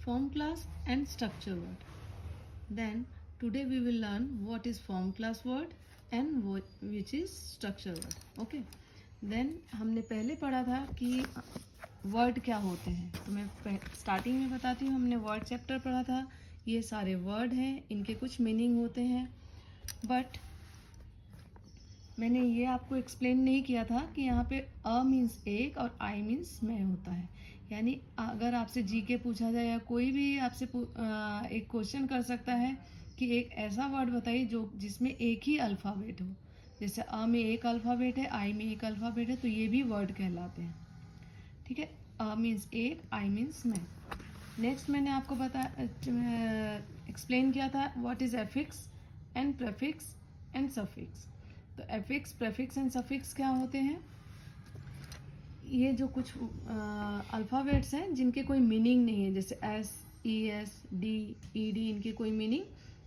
form class and structure word. Then today we will learn what is form class word and which is structure word. Okay. Then हमने पहले पढ़ा था कि word क्या होते हैं, तो मैं स्टार्टिंग में बताती हूँ. हमने वर्ड चैप्टर पढ़ा था. ये सारे वर्ड हैं, इनके कुछ मीनिंग होते हैं, बट मैंने ये आपको एक्सप्लेन नहीं किया था कि यहाँ पे अ मीन्स एक और आई मीन्स मैं होता है. यानी अगर आपसे जीके पूछा जाए या कोई भी आपसे एक क्वेश्चन कर सकता है कि एक ऐसा वर्ड बताइए जो जिसमें एक ही अल्फ़ाबेट हो. जैसे अ में एक अल्फ़ाबेट है, आई में एक अल्फ़ाबेट है, तो ये भी वर्ड कहलाते हैं. ठीक है. अ मीन्स एक, आई मीन्स मैं. नेक्स्ट मैंने आपको एक्सप्लेन किया था what is affix and prefix and suffix. तो एफिक्स, प्रेफिक्स एंड सफिक्स क्या होते हैं? ये जो कुछ अल्फ़ाबेट्स हैं जिनके कोई मीनिंग नहीं है, जैसे S, E S, D, E D, इनके कोई मीनिंग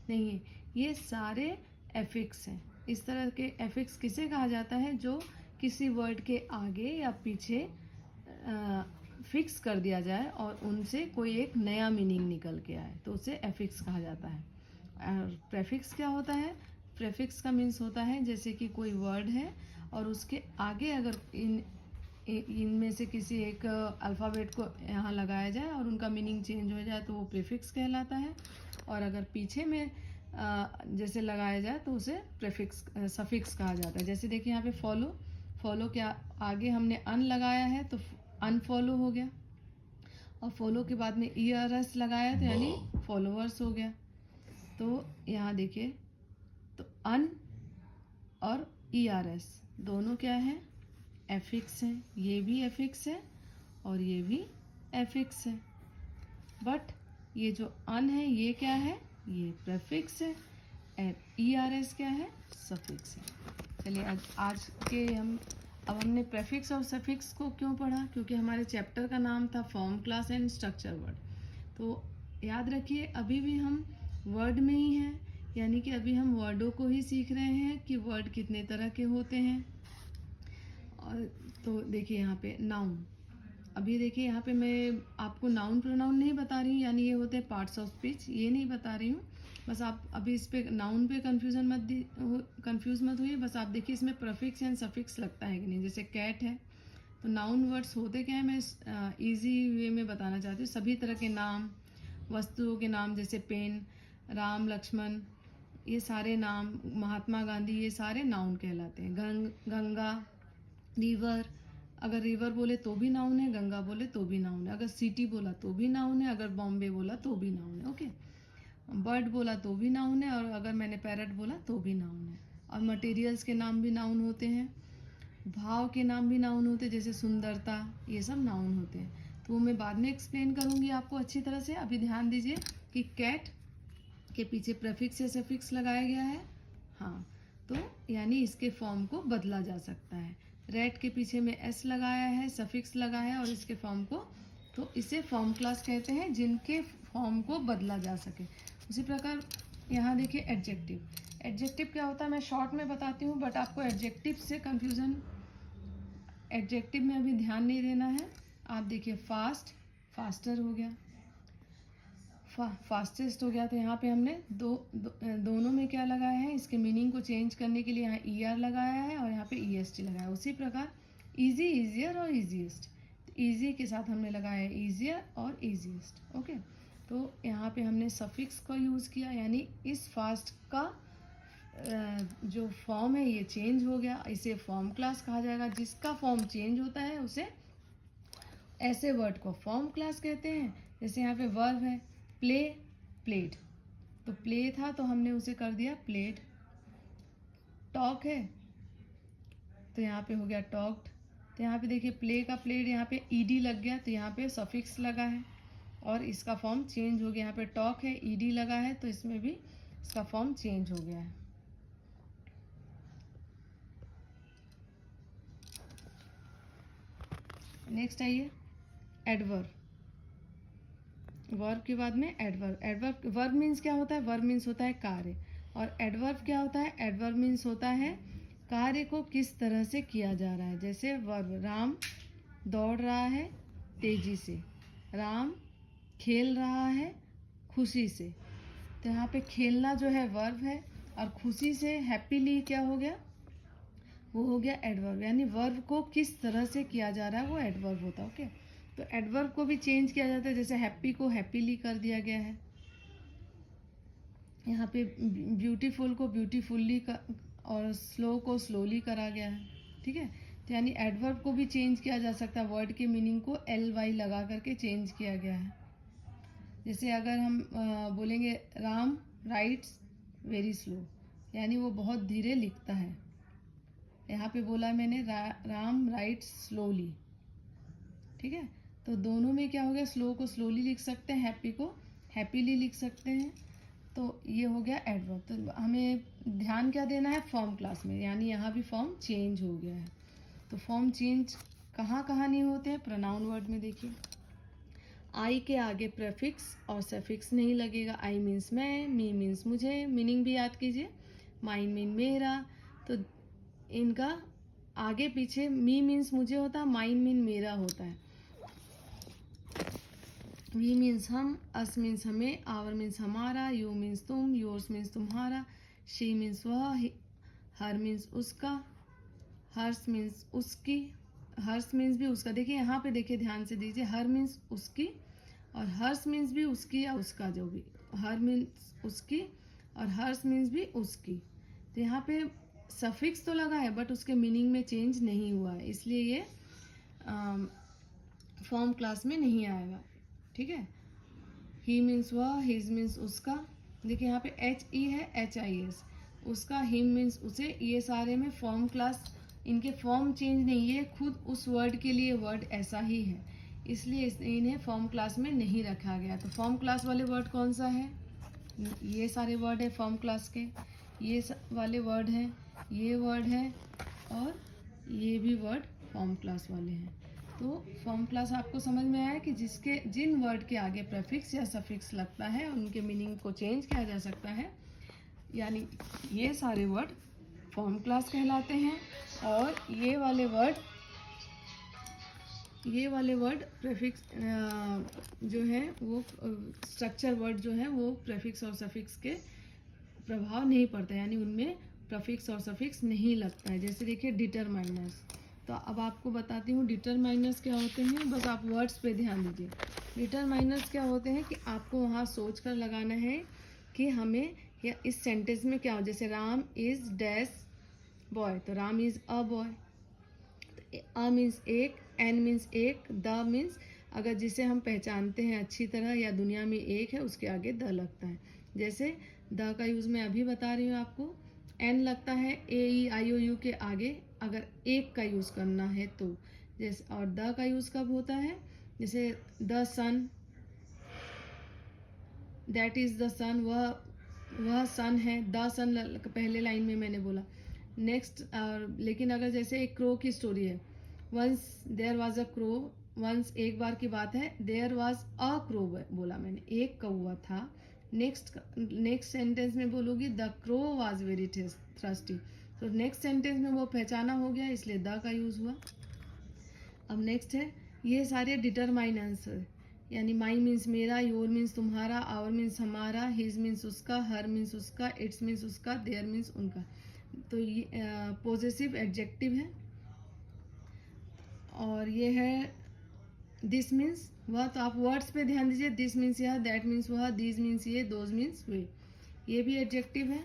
नहीं है. ये सारे एफिक्स हैं. इस तरह के एफिक्स किसे कहा जाता है? जो किसी वर्ड के आगे या पीछे फिक्स कर दिया जाए और उनसे कोई एक नया मीनिंग निकल के आए, तो उसे एफिक्स कहा जाता है. और प्रेफिक्स क्या होता है? प्रेफिक्स का मीन्स होता है जैसे कि कोई वर्ड है और उसके आगे अगर इनमें से किसी एक अल्फ़ाबेट को यहाँ लगाया जाए और उनका मीनिंग चेंज हो जाए तो वो प्रीफिक्स कहलाता है. और अगर पीछे में जैसे लगाया जाए तो उसे प्रीफिक्स सफिक्स कहा जाता है. जैसे देखिए यहाँ पे फॉलो, फॉलो के आगे हमने अन लगाया है तो अनफॉलो हो गया, और फॉलो के बाद में ई आर एस लगाया तो यानी फॉलोअर्स हो गया. तो यहाँ देखिए, तो अन और ई आर एस दोनों क्या है? एफिक्स हैं. ये भी एफिक्स है और ये भी एफिक्स है. बट ये जो अन है ये क्या है? ये प्रेफिक्स है. एंड ई आर एस क्या है? सफिक्स है. चलिए आज के अब हमने प्रेफिक्स और सफिक्स को क्यों पढ़ा? क्योंकि हमारे चैप्टर का नाम था form class and structure word. तो याद रखिए अभी भी हम वर्ड में ही हैं, यानी कि अभी हम वर्डों को ही सीख रहे हैं कि वर्ड कितने तरह के होते हैं. और तो देखिए यहाँ पे नाउन. अभी देखिए यहाँ पे मैं आपको नाउन प्रोनाउन नहीं बता रही हूँ, यानी ये होते हैं पार्ट्स ऑफ स्पीच, ये नहीं बता रही हूँ. बस आप अभी इस पे नाउन पे कंफ्यूज मत होइए. बस आप देखिए इसमें प्रीफिक्स एंड सफिक्स लगता है कि नहीं. जैसे कैट है तो नाउन वर्ड्स होते क्या है, मैं इजी वे में बताना चाहती हूँ. सभी तरह के नाम, वस्तुओं के नाम, जैसे पेन, राम, लक्ष्मण, ये सारे नाम, महात्मा गांधी, ये सारे नाउन कहलाते हैं. गंगा, रिवर, अगर रिवर बोले तो भी नाउन है, गंगा बोले तो भी नाउन है, अगर सिटी बोला तो भी नाउन है, अगर बॉम्बे बोला तो भी नाउन है. ओके. बर्ड बोला तो भी नाउन है, और अगर मैंने पैरट बोला तो भी नाउन है. और मटेरियल्स के नाम भी नाउन होते हैं, भाव के नाम भी नाउन होते हैं, जैसे सुंदरता, ये सब नाउन होते हैं. तो वो मैं बाद में एक्सप्लेन करूँगी आपको अच्छी तरह से. अभी ध्यान दीजिए कि कैट के पीछे प्रेफिक्स या सफिक्स लगाया गया है. हाँ, तो यानी इसके फॉर्म को बदला जा सकता है. रेट के पीछे में एस लगाया है, सफिक्स लगाया है और इसके फॉर्म को, तो इसे फॉर्म क्लास कहते हैं जिनके फॉर्म को बदला जा सके. उसी प्रकार यहाँ देखिए एडजेक्टिव. एडजेक्टिव क्या होता है मैं शॉर्ट में बताती हूँ, बट आपको एडजेक्टिव से कंफ्यूजन, एडजेक्टिव में अभी ध्यान नहीं देना है. आप देखिए फास्ट, फास्टर हो गया, फास्टेस्ट हो गया. तो यहाँ पे हमने दोनों में क्या लगाया है, इसके मीनिंग को चेंज करने के लिए यहाँ ई आर लगाया है और यहाँ पे ई एस टी लगाया है. उसी प्रकार ईजी, ईजियर और ईजीएस्ट. ईजी के साथ हमने लगाया है ईजियर और ईजीएस्ट. ओके. तो यहाँ पे हमने सफिक्स का यूज़ किया, यानी इस फास्ट का जो फॉर्म है ये चेंज हो गया, इसे फॉर्म क्लास कहा जाएगा. जिसका फॉर्म चेंज होता है उसे, ऐसे वर्ड को फॉर्म क्लास कहते हैं. जैसे यहाँ पे वर्ब है प्ले, प्लेड, तो प्ले था तो हमने उसे कर दिया प्लेड. टॉक है तो यहाँ पे हो गया टॉक्ड. तो यहाँ पे देखिए प्ले का प्लेड, यहाँ पे ईडी लग गया तो यहाँ पे सफिक्स लगा है और इसका फॉर्म चेंज हो गया. यहाँ पे टॉक है, ईडी लगा है तो इसमें भी इसका फॉर्म चेंज हो गया है. नेक्स्ट आइए एडवर्ब. वर्ब के बाद में एडवर्ब. एडवर्ब, वर्ब मीन्स क्या होता है? वर्ब मीन्स होता है कार्य. और एडवर्ब क्या होता है? एडवर्ब मीन्स होता है कार्य को किस तरह से किया जा रहा है. जैसे वर्ब, राम दौड़ रहा है तेजी से. राम खेल रहा है खुशी से। तो यहाँ पे खेलना जो है वर्ब है और खुशी से हैप्पीली क्या हो गया, वो हो गया एडवर्ब। यानी वर्ब को किस तरह से किया जा रहा है वो एडवर्ब होता है। ओके, तो एडवर्ब को भी चेंज किया जाता है, जैसे हैप्पी को हैप्पीली कर दिया गया है। यहाँ पे ब्यूटीफुल को ब्यूटीफुल्ली का और स्लो को स्लोली करा गया है। ठीक है, तो यानी एडवर्ब को भी चेंज किया जा सकता है, वर्ड के मीनिंग को LY लगा करके चेंज किया गया है। जैसे अगर हम बोलेंगे राम राइट्स वेरी स्लो, यानी वो बहुत धीरे लिखता है। यहाँ पे बोला मैंने राम राइट्स स्लोली। ठीक है, तो दोनों में क्या हो गया, स्लो को स्लोली लिख सकते हैं, हैप्पी को हैप्पीली लिख सकते हैं। तो ये हो गया एडवर्ब। तो हमें ध्यान क्या देना है फॉर्म क्लास में, यानी यहाँ भी फॉर्म चेंज हो गया है। तो फॉर्म चेंज कहाँ कहाँ नहीं होते हैं, प्रोनाउन वर्ड में देखिए आई के आगे प्रेफिक्स और सफिक्स नहीं लगेगा। आई मीन्स मैं, मी मीन्स मुझे, मीनिंग भी याद कीजिए, माइन मीन मेरा। तो इनका आगे पीछे मी मीन्स मुझे होता है, माइन मीन मेरा होता है। वी मीन्स हम, अस मीन्स हमें, आवर मीन्स हमारा, यू मीन्स तुम, योर्स मीन्स तुम्हारा, शी मीन्स वह, हर मीन्स उसका, हर्स मीन्स उसकी, हर्स मीन्स भी उसका। देखिए यहाँ पे देखिए ध्यान से दीजिए, हर मीन्स उसकी और हर्स मीन्स भी उसकी या उसका, जो भी हर मीन्स उसकी और हर्स मीन्स भी उसकी। तो यहाँ पे सफिक्स तो लगा है बट उसके मीनिंग में चेंज नहीं हुआ है, इसलिए ये फॉर्म क्लास में नहीं आएगा। ठीक है, ही मीन्स वह, हिज मीन्स उसका। देखिए यहाँ पे HE है, HIS उसका, हिम मीन्स उसे। ये सारे में फॉर्म क्लास, इनके फॉर्म चेंज नहीं है, खुद उस वर्ड के लिए वर्ड ऐसा ही है, इसलिए इन्हें फॉर्म क्लास में नहीं रखा गया। तो फॉर्म क्लास वाले वर्ड कौन सा है, ये सारे वर्ड है फॉर्म क्लास के, ये वाले वर्ड हैं, ये वर्ड है और ये भी वर्ड फॉर्म क्लास वाले हैं। तो फॉर्म क्लास आपको समझ में आया कि जिन वर्ड के आगे प्रेफिक्स या सफिक्स लगता है उनके मीनिंग को चेंज किया जा सकता है, यानी ये सारे वर्ड फॉर्म क्लास कहलाते हैं। और ये वाले वर्ड प्रेफिक्स जो है वो स्ट्रक्चर वर्ड जो है वो प्रेफिक्स और सफिक्स के प्रभाव नहीं पड़ता, यानी उनमें प्रेफिक्स और सफिक्स नहीं लगता है। जैसे देखिए डिटरमाइनर्स, तो अब आपको बताती हूँ डिटरमाइनर्स क्या होते हैं, बस आप वर्ड्स पे ध्यान दीजिए। डिटरमाइनर्स क्या होते हैं कि आपको वहाँ सोच कर लगाना है कि हमें या इस सेंटेंस में क्या हो। जैसे राम इज डैश बॉय, तो Ram is a boy, a means एक, एन मीन्स एक, द मीन्स अगर जिसे हम पहचानते हैं अच्छी तरह या दुनिया में एक है उसके आगे द लगता है। जैसे द का यूज़ मैं अभी बता रही हूँ आपको, एन लगता है AEIOU के आगे अगर एक का यूज़ करना है तो। जैसे और द का यूज़ कब होता है, जैसे the sun, that is the sun, वह सन है, द सन पहले लाइन में मैंने बोला। नेक्स्ट लेकिन अगर जैसे एक क्रो की स्टोरी है, once there was a crow, once एक बार की बात है, देयर वाज अ क्रो बोला मैंने, एक कौवा था। नेक्स्ट सेंटेंस में बोलूँगी the crow was very thirsty, तो नेक्स्ट सेंटेंस में वो पहचाना हो गया इसलिए द का यूज़ हुआ। अब नेक्स्ट है, ये सारे डिटरमाइनेंट्स, यानी माई मीन्स मेरा, योर मीन्स तुम्हारा, आवर मीन्स हमारा, हिज मीन्स उसका, हर मीन्स उसका, इट्स मीन्स उसका, देयर मीन्स उनका। तो ये पॉजेसिव एडजेक्टिव है। और ये है दिस मीन्स वह, तो आप वर्ड्स पे ध्यान दीजिए, दिस मीन्स यह, दैट मीन्स वह, दीज मीन्स ये, दोज मीन्स वे, ये भी एडजेक्टिव है।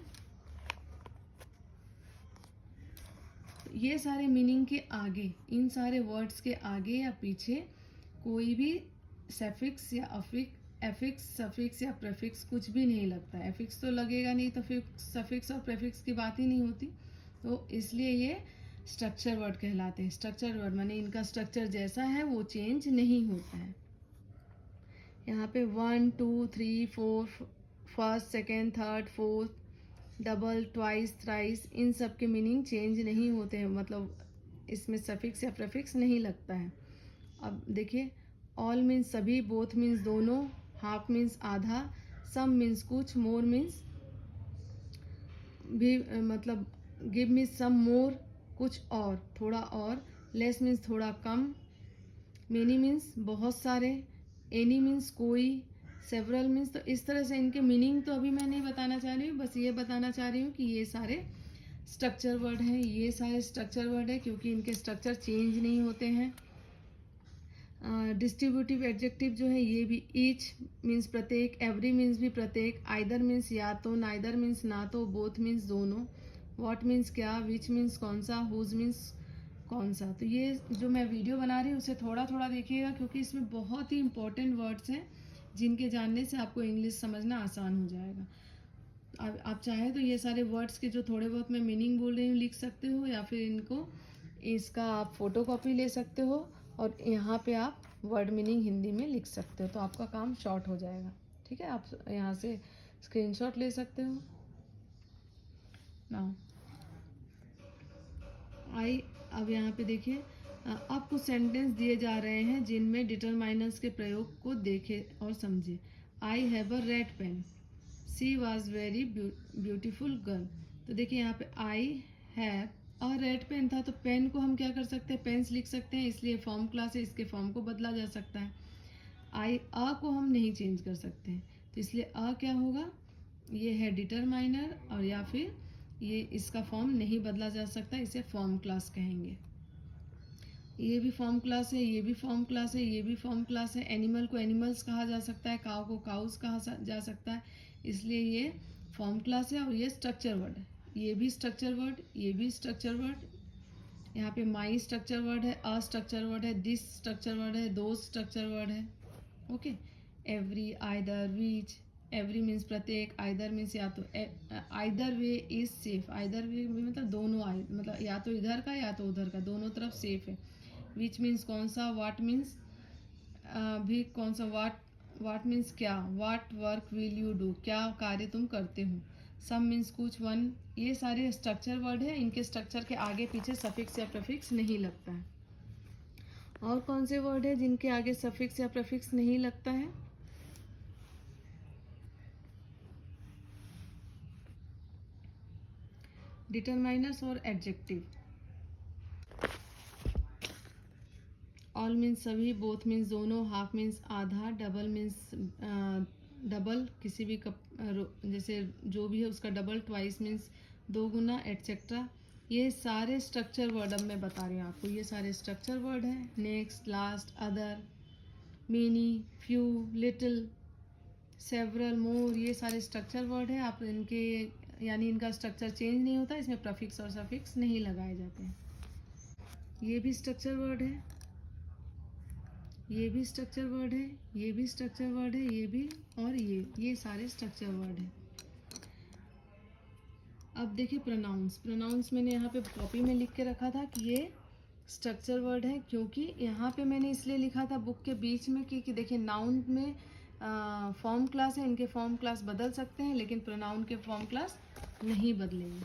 ये सारे मीनिंग के आगे, इन सारे वर्ड्स के आगे या पीछे कोई भी सफिक्स या एफिक्स, सफिक्स या प्रेफिक्स कुछ भी नहीं लगता है। एफिक्स तो लगेगा नहीं तो फिर सफिक्स और प्रेफिक्स की बात ही नहीं होती। तो इसलिए ये स्ट्रक्चर वर्ड कहलाते हैं। स्ट्रक्चर वर्ड माने इनका स्ट्रक्चर जैसा है वो चेंज नहीं होता है। यहाँ पे 1 2 3 4 first second third fourth, double, twice, thrice, इन सब के मीनिंग चेंज नहीं होते हैं, मतलब इसमें सफिक्स या प्रेफिक्स नहीं लगता है। अब देखिए, ऑल मीन्स सभी, बोथ मीन्स दोनों, हाफ मीन्स आधा, सम मीन्स कुछ, मोर मीन्स भी मतलब गिव मीन्स सम मोर, कुछ और, थोड़ा और, लेस मीन्स थोड़ा कम, मेनी मीन्स बहुत सारे, एनी मीन्स कोई, सेवरल मीन्स, तो इस तरह से इनके मीनिंग तो अभी मैं नहीं बताना चाह रही हूँ, बस ये बताना चाह रही हूँ कि ये सारे स्ट्रक्चर वर्ड हैं, ये सारे स्ट्रक्चर वर्ड है क्योंकि इनके स्ट्रक्चर चेंज नहीं होते हैं। डिस्ट्रीब्यूटिव एडजेक्टिव जो है ये भी, ईच मीन्स प्रत्येक, एवरी मीन्स भी प्रत्येक, आइदर मीन्स या तो, नाइदर मीन्स ना तो, बोथ मीन्स दोनों, व्हाट मीन्स क्या, विच मीन्स कौन सा, हुज मीन्स कौन सा। तो ये जो मैं वीडियो बना रही हूँ उसे थोड़ा थोड़ा देखिएगा क्योंकि इसमें बहुत ही इंपॉर्टेंट वर्ड्स हैं जिनके जानने से आपको इंग्लिश समझना आसान हो जाएगा। आप चाहे तो ये सारे वर्ड्स के जो थोड़े बहुत मैं मीनिंग बोल रही हूँ लिख सकते हो, या फिर इनको, इसका आप फोटो कॉपी ले सकते हो और यहाँ पे आप वर्ड मीनिंग हिंदी में लिख सकते हो, तो आपका काम शॉर्ट हो जाएगा। ठीक है, आप यहाँ से स्क्रीनशॉट ले सकते हो। नाउ अब यहाँ पे देखिए, अब कुछ सेंटेंस दिए जा रहे हैं जिनमें डिटरमाइनर्स के प्रयोग को देखें और समझे। I have a red pen, she was very beautiful girl. तो देखिए यहाँ पे I have a red pen था, तो पेन को हम क्या कर सकते हैं, पेन्स लिख सकते हैं, इसलिए फॉर्म क्लास है, इसके फॉर्म को बदला जा सकता है। आई अ को हम नहीं चेंज कर सकते हैं, तो इसलिए अ क्या होगा, ये है डिटरमाइनर, और या फिर ये इसका फॉर्म नहीं बदला जा सकता, इसे फॉर्म क्लास कहेंगे। ये भी फॉर्म क्लास है, ये भी फॉर्म क्लास है, ये भी फॉर्म क्लास है। एनिमल को एनिमल्स कहा जा सकता है, काउ को काउस कहा जा सकता है, इसलिए ये फॉर्म क्लास है। और ये स्ट्रक्चर वर्ड है, ये भी स्ट्रक्चर वर्ड, ये भी स्ट्रक्चर वर्ड। यहाँ पे माई स्ट्रक्चर वर्ड है, अ स्ट्रक्चर वर्ड है, दिस स्ट्रक्चर वर्ड है, दो स्ट्रक्चर वर्ड है। ओके, एवरी, आइदर, विच, एवरी मीन्स प्रत्येक, आइदर मीन्स या तो, either way is safe, either way मतलब दोनों, मतलब या तो इधर का या तो उधर का, दोनों तरफ सेफ है। विच मीन्स कौन सा, वाट मीन्स भी कौन सा, वाट मीन्स क्या, वाट वर्क विल यू डू, क्या कार्य तुम करते हो। सम मीन्स कुछ, वन, ये सारे स्ट्रक्चर वर्ड है, इनके स्ट्रक्चर के आगे पीछे सफिक्स या प्रीफिक्स नहीं लगता है। और कौन से वर्ड है जिनके आगे सफिक्स या प्रीफिक्स नहीं लगता है, डिटरमाइनर्स और एडजेक्टिव। ऑल मीन्स सभी, बोथ मीन्स दोनों, हाफ मीन्स आधा, डबल मीन्स डबल किसी भी जैसे जो भी है उसका डबल, ट्वाइस मीन्स दो गुना, एटसेट्रा। ये सारे स्ट्रक्चर वर्ड अब मैं बता रही हूँ आपको, ये सारे स्ट्रक्चर वर्ड हैं। Next, last, other, many, few, little, several, more, ये सारे स्ट्रक्चर वर्ड है। आप इनके यानी इनका स्ट्रक्चर चेंज नहीं होता, इसमें प्रफिक्स और सफिक्स नहीं लगाए जाते हैं। ये भी स्ट्रक्चर वर्ड है, ये भी स्ट्रक्चर वर्ड है, ये भी स्ट्रक्चर वर्ड है, ये भी, और ये सारे स्ट्रक्चर वर्ड है। अब देखिए प्रोनाउंस, प्रोनाउंस मैंने यहाँ पे कॉपी में लिख के रखा था कि ये स्ट्रक्चर वर्ड है, क्योंकि यहाँ पे मैंने इसलिए लिखा था बुक के बीच में कि देखिए नाउन में फॉर्म क्लास है, इनके फॉर्म क्लास बदल सकते हैं लेकिन प्रोनाउन के फॉर्म क्लास नहीं बदलेंगे,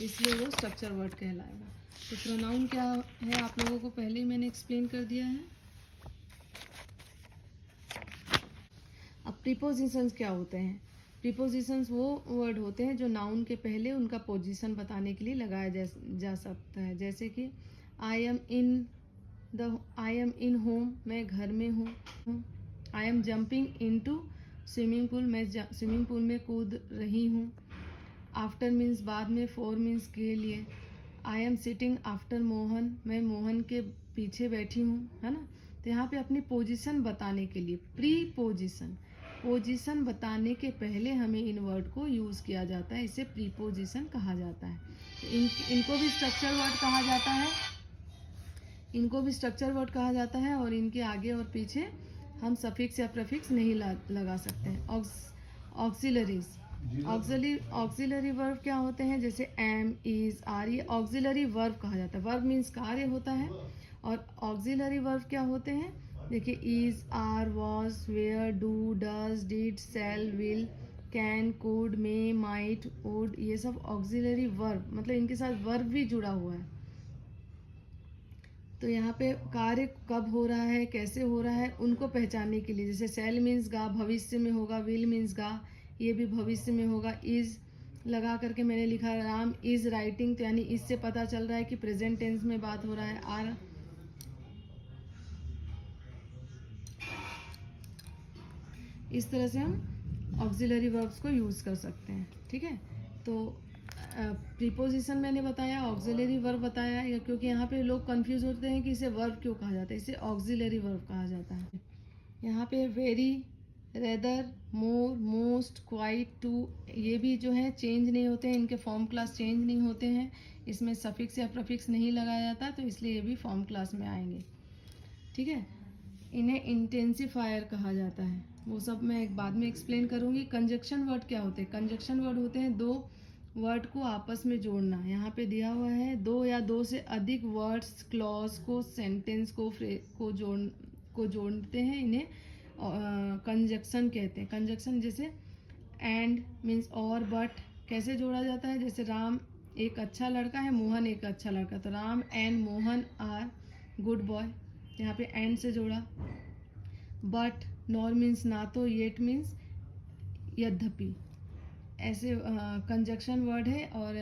इसलिए वो स्ट्रक्चर वर्ड कहलाएगा। तो प्रोनाउन क्या है आप लोगों को पहले ही मैंने एक्सप्लेन कर दिया है। अब प्रीपोजिशंस क्या होते हैं, प्रीपोजिशंस वो वर्ड होते हैं जो नाउन के पहले उनका पोजीशन बताने के लिए लगाया जा सकता है, जैसे कि आई एम इन होम, मैं घर में हूँ। I am jumping into swimming pool, मैं स्विमिंग पूल में कूद रही हूँ। आफ्टर मीन्स बाद में, फोर मीन्स के लिए। I am sitting after Mohan, मैं मोहन के पीछे बैठी हूँ, है ना। तो यहाँ पे अपनी पोजीशन बताने के लिए प्री पोजीशन बताने के पहले हमें इन वर्ड को यूज़ किया जाता है, इसे प्रीपोजिशन कहा जाता है। तो इनको भी स्ट्रक्चर वर्ड कहा जाता है, इनको भी स्ट्रक्चर वर्ड कहा जाता है, और इनके आगे और पीछे हम सफिक्स या प्रीफिक्स नहीं लगा सकते हैं। ऑक्सिलरीज, ऑक्सिलरी वर्ब क्या होते हैं, जैसे एम, इज, आर, ये ऑक्सिलरी वर्ब कहा जाता है। वर्ब मीन्स कार्य होता है, और ऑक्सिलरी वर्ब क्या होते हैं, देखिए is, are, was, were, do, does, did, shall, will, can, could, may, might, would, ये सब ऑक्सिलरी वर्ब, मतलब इनके साथ वर्ब भी जुड़ा हुआ है। तो यहाँ पे कार्य कब हो रहा है, कैसे हो रहा है, उनको पहचानने के लिए, जैसे सेल मीन्स गा, भविष्य में होगा, विल मीन्स गा, ये भी भविष्य में होगा। इज लगा करके मैंने लिखा राम इज राइटिंग, तो यानी इससे पता चल रहा है कि प्रेजेंट टेंस में बात हो रहा है। इस तरह से हम ऑक्सिलरी वर्ब्स को यूज़ कर सकते हैं, ठीक है। तो प्रीपोजिशन मैंने बताया, ऑक्सिलरी वर्ब बताया, क्योंकि यहाँ पे लोग कंफ्यूज होते हैं कि इसे वर्ब क्यों कहा जाता है, इसे ऑक्सिलरी वर्ब कहा जाता है। यहाँ पे very, rather, more, most, quite, too, ये भी जो है चेंज नहीं होते हैं, इनके फॉर्म क्लास चेंज नहीं होते हैं, इसमें सफिक्स या प्रीफिक्स नहीं लगाया जाता, तो इसलिए ये भी फॉर्म क्लास में आएंगे, ठीक है। इन्हें इंटेंसिफायर कहा जाता है, वो सब मैं एक बाद में एक्सप्लेन करूँगी। कंजक्शन वर्ड क्या होते हैं? कंजक्शन वर्ड होते हैं दो वर्ड को आपस में जोड़ना। यहाँ पे दिया हुआ है दो या दो से अधिक वर्ड्स, क्लॉज को, सेंटेंस को जोड़ते हैं, इन्हें कंजक्शन कहते हैं। कंजक्शन जैसे एंड मीन्स और, बट कैसे जोड़ा जाता है? जैसे राम एक अच्छा लड़का है, मोहन एक अच्छा लड़का, तो Ram and Mohan are good boy, यहाँ पे एंड से जोड़ा। बट, नॉर मीन्स ना तो, येट मीन्स यद्यपि, ऐसे कंजक्शन वर्ड है, और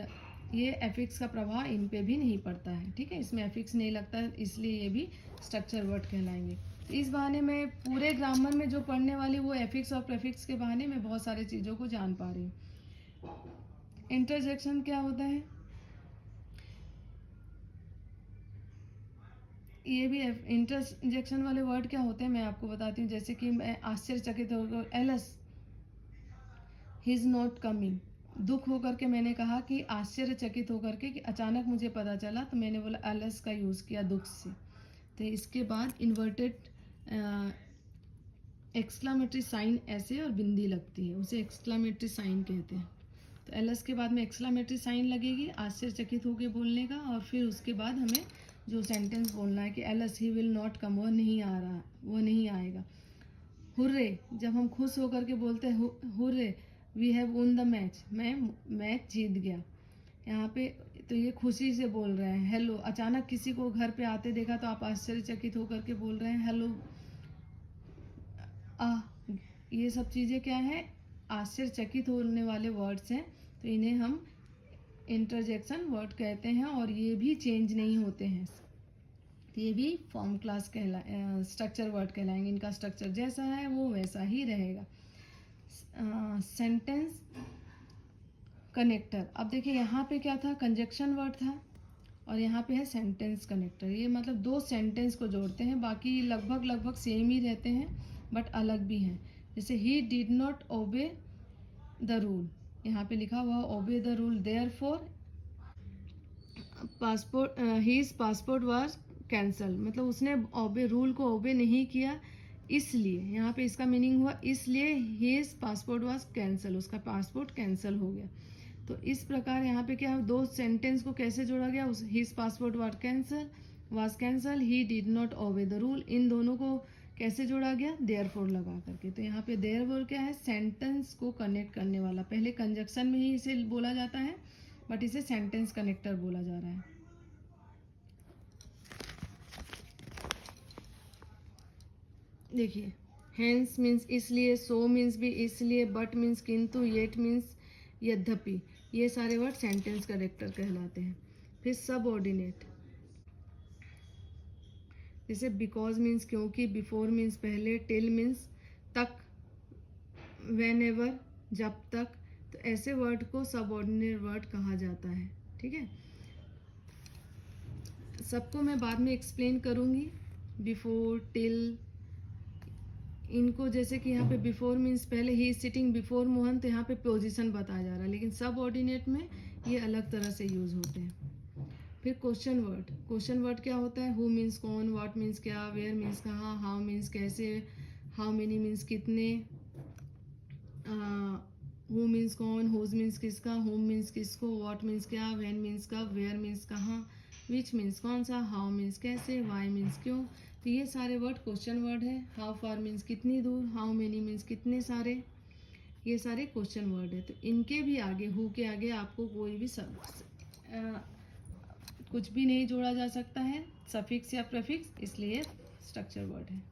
ये एफिक्स का प्रभाव इन पे भी नहीं पड़ता है, ठीक है, इसमें एफिक्स नहीं लगता है, इसलिए ये भी स्ट्रक्चर वर्ड कहलाएंगे। इस बहाने में पूरे ग्रामर में जो पढ़ने वाली वो एफिक्स और प्रेफिक्स के बहाने में बहुत सारी चीज़ों को जान पा रही हूँ। इंटरजेक्शन क्या होता है? ये भी इंटरजेक्शन वाले वर्ड क्या होते हैं मैं आपको बताती हूँ। जैसे कि मैं आश्चर्यचकित होकर एलस ही इज़ नॉट कमिंग, दुख होकर के मैंने कहा कि आश्चर्यचकित होकर के कि अचानक मुझे पता चला, तो मैंने बोला एलस का यूज़ किया दुख से। तो इसके बाद इन्वर्टेड एक्सक्लामेटरी साइन ऐसे और बिंदी लगती है, उसे एक्सक्लामेटरी साइन कहते हैं। तो एलएस के बाद में एक्सक्लामेटरी साइन लगेगी आश्चर्यचकित होकर बोलने का, और फिर उसके बाद हमें जो सेंटेंस बोलना है कि LS he will not come, वह नहीं आ रहा, वह नहीं आएगा। हुर्रे, जब हम खुश होकर के बोलते हैं hurray we have won the match, मैं मैच जीत गया, यहाँ पे तो ये खुशी से बोल रहे हैं। हेलो, अचानक किसी को घर पे आते देखा तो आप आश्चर्यचकित होकर के बोल रहे हैं हेलो। ये सब चीज़ें क्या है? आश्चर्यचकित होने वाले वर्ड्स हैं, तो इन्हें हम इंटरजेक्शन वर्ड कहते हैं, और ये भी चेंज नहीं होते हैं, तो ये भी फॉर्म क्लास स्ट्रक्चर वर्ड कहलाएंगे। इनका स्ट्रक्चर जैसा है वो वैसा ही रहेगा। सेंटेंस कनेक्टर, अब देखिए यहाँ पे क्या था? कंजक्शन वर्ड था, और यहाँ पे है सेंटेंस कनेक्टर। ये मतलब दो सेंटेंस को जोड़ते हैं, बाकी लगभग सेम ही रहते हैं बट अलग भी हैं। जैसे he did not obey the rule, यहाँ पे लिखा हुआ obey the rule, therefore passport his passport was cancel, मतलब उसने ओबे रूल को ओबे नहीं किया, इसलिए यहाँ पे इसका मीनिंग हुआ इसलिए हीज पासपोर्ट वाज कैंसल, उसका पासपोर्ट कैंसल हो गया। तो इस प्रकार यहाँ पे क्या है? दो सेंटेंस को कैसे जोड़ा गया? His passport was cancel, he did not obey the rule, इन दोनों को कैसे जोड़ा गया? देयरफॉर लगा करके। तो यहाँ पे देयरफॉर क्या है? सेंटेंस को कनेक्ट करने वाला। पहले कंजक्शन में ही इसे बोला जाता है, बट इसे सेंटेंस कनेक्टर बोला जा रहा है। देखिए, हेंस मीन्स इसलिए, सो मीन्स भी इसलिए, बट मीन्स किंतु, येट मीन्स यद्यपि, ये सारे वर्ड सेंटेंस कनेक्टर कहलाते हैं। फिर सबऑर्डिनेट, जैसे बिकॉज मीन्स क्योंकि, बिफोर मीन्स पहले, टिल मीन्स तक, वेन एवर जब तक, तो ऐसे वर्ड को सबऑर्डिनेट वर्ड कहा जाता है, ठीक है। सबको मैं बाद में एक्सप्लेन करूँगी। बिफोर, टिल, इनको जैसे कि यहाँ पे बिफोर मीन्स पहले, he is sitting before Mohan, तो यहाँ पे पोजीशन बताया जा रहा है, लेकिन सब ऑर्डिनेट में ये अलग तरह से यूज होते हैं। फिर क्वेश्चन वर्ड, क्वेश्चन वर्ड क्या होता है? हु मीन्स कौन, व्हाट मीन्स क्या, वेयर मीन्स कहाँ, हाउ मीन्स कैसे, हाउ मेनी मीन्स कितने, हु मीन्स कौन, हुज मीन्स किसका, होम मीन्स किसको, व्हाट मीन्स क्या, व्हेन मीन्स कब, वेयर मीन्स कहाँ, विच मीन्स कौन सा, हाउ मीन्स कैसे, वाई मीन्स क्यों। तो ये सारे वर्ड क्वेश्चन वर्ड है। हाउ फार मीन्स कितनी दूर, हाउ मेनी मीन्स कितने सारे, ये सारे क्वेश्चन वर्ड है। तो इनके भी आगे, हु के आगे आपको कोई भी कुछ भी नहीं जोड़ा जा सकता है, सफिक्स या प्रीफिक्स, इसलिए स्ट्रक्चर वर्ड है।